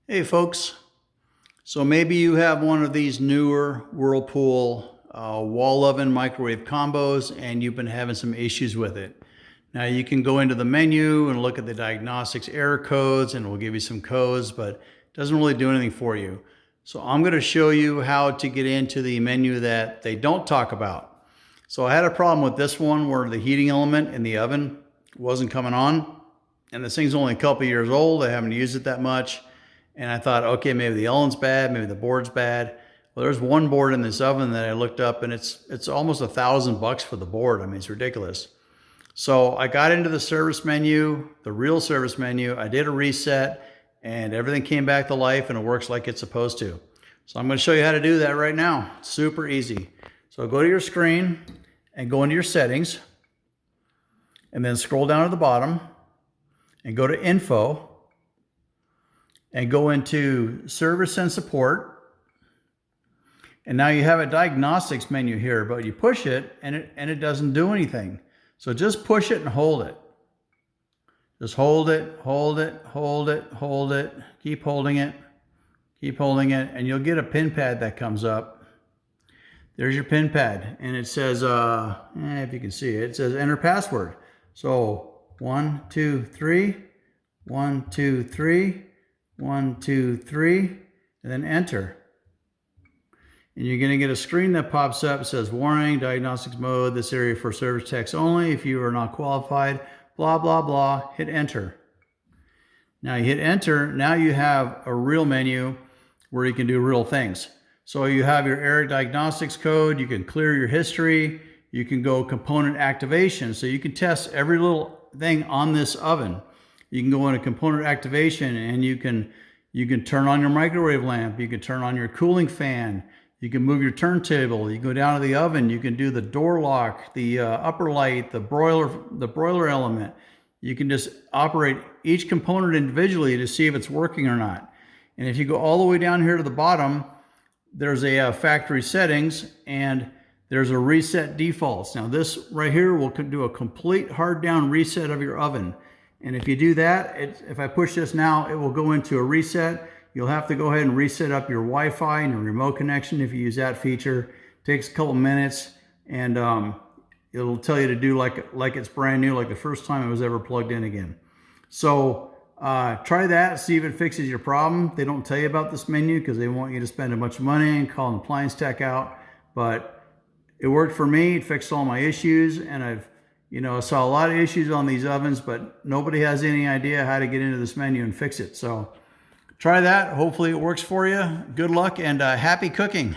Hey folks, so maybe you have one of these newer Whirlpool wall oven microwave combos and you've been having some issues with it. Now you can go into the menu and look at the diagnostics error codes and it will give you some codes, but it doesn't really do anything for you. So I'm going to show you how to get into the menu that they don't talk about. So I had a problem with this one where the heating element in the oven wasn't coming on, and this thing's only a couple years old. I haven't used it that much. And I thought, okay, maybe the oven's bad, maybe the board's bad. Well, there's one board in this oven that I looked up and it's almost $1,000 for the board. I mean, it's ridiculous. So I got into the service menu, the real service menu. I did a reset and everything came back to life and it works like it's supposed to. So I'm going to show you how to do that right now. Super easy. So go to your screen and go into your settings and then scroll down to the bottom and go to info and go into service and support. And now you have a diagnostics menu here, but you push it and it doesn't do anything. So just push it and hold it. Just hold it, hold it, hold it, hold it. Keep holding it, and you'll get a pin pad that comes up. There's your pin pad, and it says, if you can see it, it says enter password. So 1, 2, 3, 1, 2, 3. 1, 2, 3, and then enter. And you're going to get a screen that pops up. It says, warning, diagnostics mode, this area for service techs only. If you are not qualified, blah, blah, blah, hit enter. Now you hit enter. Now you have a real menu where you can do real things. So you have your error diagnostics code. You can clear your history. You can go component activation. So you can test every little thing on this oven. You can go into component activation and you can turn on your microwave lamp. You can turn on your cooling fan. You can move your turntable. You can go down to the oven. You can do the door lock, the upper light, the broiler element. You can just operate each component individually to see if it's working or not. And if you go all the way down here to the bottom, there's a factory settings and there's a reset defaults. Now this right here will do a complete hard down reset of your oven. And if you do that, if I push this now, it will go into a reset. You'll have to go ahead and reset up your Wi-Fi and your remote connection if you use that feature. It takes a couple minutes, and it'll tell you to do like it's brand new, like the first time it was ever plugged in again. So try that, see if it fixes your problem. They don't tell you about this menu because they want you to spend a bunch of money and call an appliance tech out. But it worked for me. It fixed all my issues, and I saw a lot of issues on these ovens, but nobody has any idea how to get into this menu and fix it. So try that. Hopefully it works for you. Good luck and happy cooking.